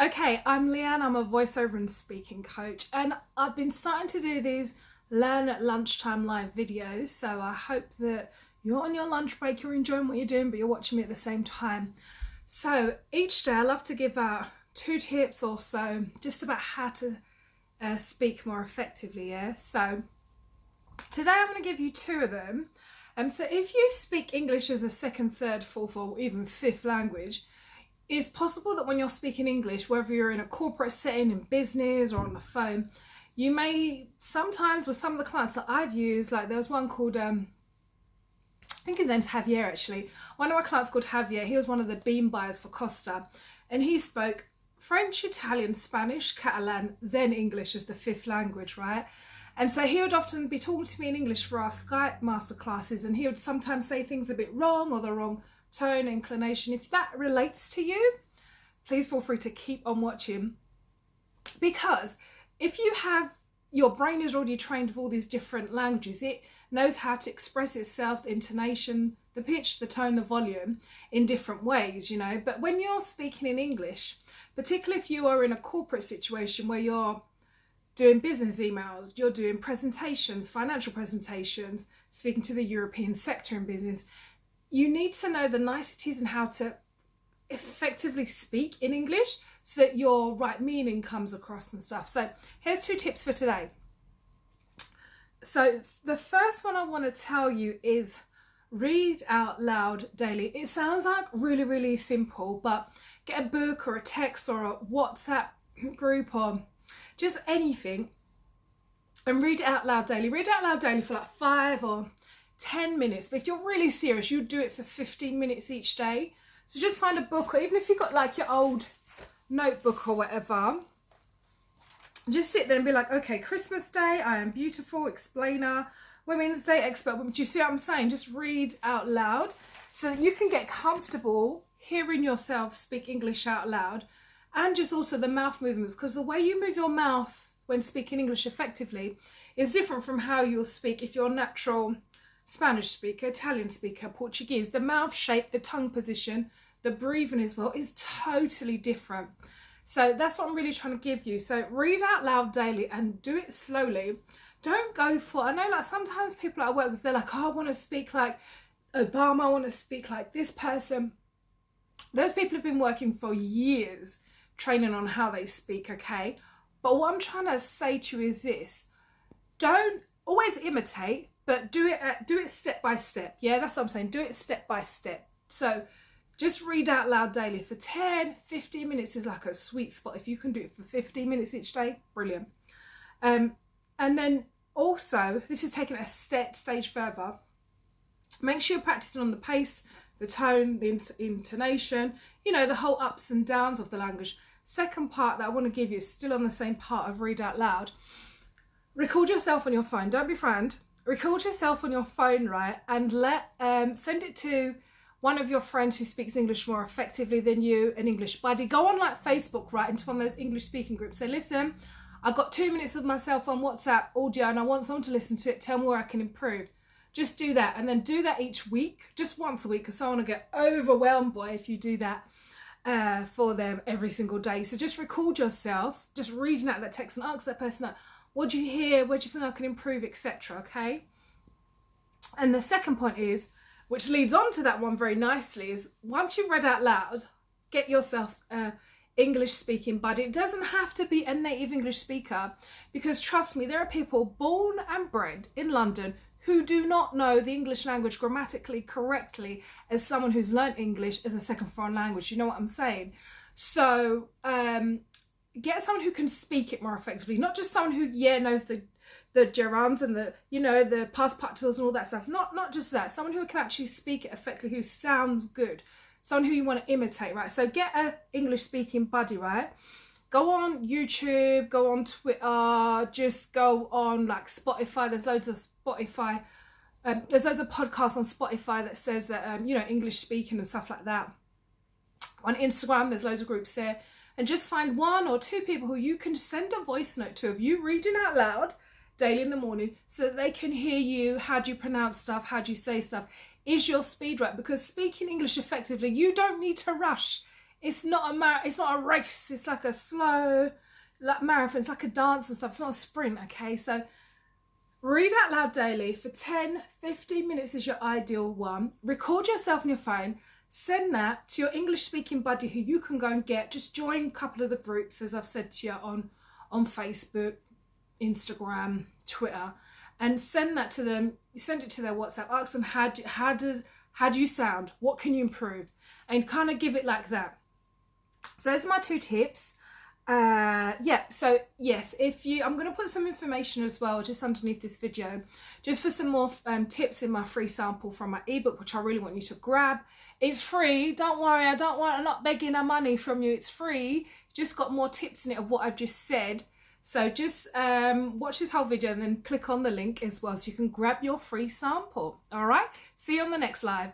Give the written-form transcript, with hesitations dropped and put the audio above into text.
Okay, I'm Leanne. I'm a voiceover and speaking coach, and I've been starting to do these learn at lunchtime live videos. So I hope that you're on your lunch break, you're enjoying what you're doing, but you're watching me at the same time. So each day I love to give out 2 tips or so just about how to speak more effectively. Yeah. So today I'm going to give you 2 of them. So if you speak English as a second, third, fourth, or even fifth language, it's possible that when you're speaking English, whether you're in a corporate setting, in business, or on the phone, you may sometimes, with some of the clients that I've used, like there was one called, I think his name's Javier actually. One of my clients called Javier, he was one of the bean buyers for Costa, and he spoke French, Italian, Spanish, Catalan, then English as the fifth language, right? And so he would often be talking to me in English for our Skype masterclasses, and he would sometimes say things a bit wrong or the wrong tone, inclination. If that relates to you, please feel free to keep on watching, because if you have, your brain is already trained with all these different languages, it knows how to express itself, the intonation, the pitch, the tone, the volume in different ways, you know. But when you're speaking in English, particularly if you are in a corporate situation where you're doing business emails, you're doing presentations, financial presentations, speaking to the European sector in business, you need to know the niceties and how to effectively speak in English so that your right meaning comes across and stuff. So here's 2 tips for today. So the first one I want to tell you is read out loud daily. It sounds like really simple, but get a book or a text or a WhatsApp group or just anything and read it out loud daily. Read it out loud daily for like 5 or 10 minutes, but if you're really serious, you do it for 15 minutes each day. So just find a book, or even if you've got like your old notebook or whatever, just sit there and be like, okay, Christmas Day, I am beautiful, explainer, Women's Day, expert. Do you see what I'm saying? Just read out loud so that you can get comfortable hearing yourself speak English out loud, and just also the mouth movements, because the way you move your mouth when speaking English effectively is different from how you'll speak if you're a natural Spanish speaker, Italian speaker, Portuguese. The mouth shape, the tongue position, the breathing as well is totally different. So that's what I'm really trying to give you. So read out loud daily and do it slowly. Don't go for, I know like sometimes people I work with, they're like, oh, I want to speak like Obama, I want to speak like this person. Those people have been working for years training on how they speak, okay? But what I'm trying to say to you is this: don't always imitate, but do it step by step. Yeah, that's what I'm saying. Do it step by step. So just read out loud daily for 10, 15 minutes is like a sweet spot. If you can do it for 15 minutes each day, brilliant. And then also, this is taking it a stage further. Make sure you're practicing on the pace, the tone, the intonation, you know, the whole ups and downs of the language. Second part that I want to give you is still on the same part of read out loud. Record yourself on your phone. Don't be frightened. Record yourself on your phone, right? And send it to one of your friends who speaks English more effectively than you, an English buddy. Go on like Facebook, right, into one of those English speaking groups. Say, listen, I've got 2 minutes of myself on WhatsApp audio and I want someone to listen to it. Tell me where I can improve. Just do that, and then do that each week, just once a week, because someone will get overwhelmed by if you do that for them every single day. So just record yourself, just reading out that text, and ask that person, what do you hear? Where do you think I can improve, etc. Okay. And the second point is, which leads on to that one very nicely, is once you've read out loud, get yourself English speaking buddy. It doesn't have to be a native English speaker, because trust me, there are people born and bred in London who do not know the English language grammatically correctly as someone who's learnt English as a second foreign language. You know what I'm saying? So get someone who can speak it more effectively, not just someone who knows the gerunds and the, you know, the past participles and all that stuff. Not just that. Someone who can actually speak it effectively, who sounds good. Someone who you want to imitate, right? So get a English speaking buddy, right? Go on YouTube, go on Twitter, just go on like Spotify. There's loads of Spotify. There's loads of podcasts on Spotify that says that, you know, English speaking and stuff like that. On Instagram, there's loads of groups there. And just find 1 or 2 people who you can send a voice note to of you reading out loud daily in the morning, so that they can hear you. How do you pronounce stuff? How do you say stuff? Is your speed right? Because speaking English effectively, you don't need to rush it's not a race, it's like a slow like marathon, it's like a dance and stuff, it's not a sprint. Okay, so read out loud daily for 10-15 minutes is your ideal one. Record yourself on your phone, send that to your English speaking buddy who you can go and get. Just join a couple of the groups, as I've said to you, on Facebook, Instagram, Twitter, and send that to them. You send it to their WhatsApp, ask them how do you sound, what can you improve, and kind of give it like that. So those are my 2 tips. So yes, I'm going to put some information as well just underneath this video, just for some more tips in my free sample from my ebook, which I really want you to grab. It's free, don't worry, I'm not begging no money from you, it's free. It's just got more tips in it of what I've just said. So just watch this whole video and then click on the link as well so you can grab your free sample. All right, see you on the next live.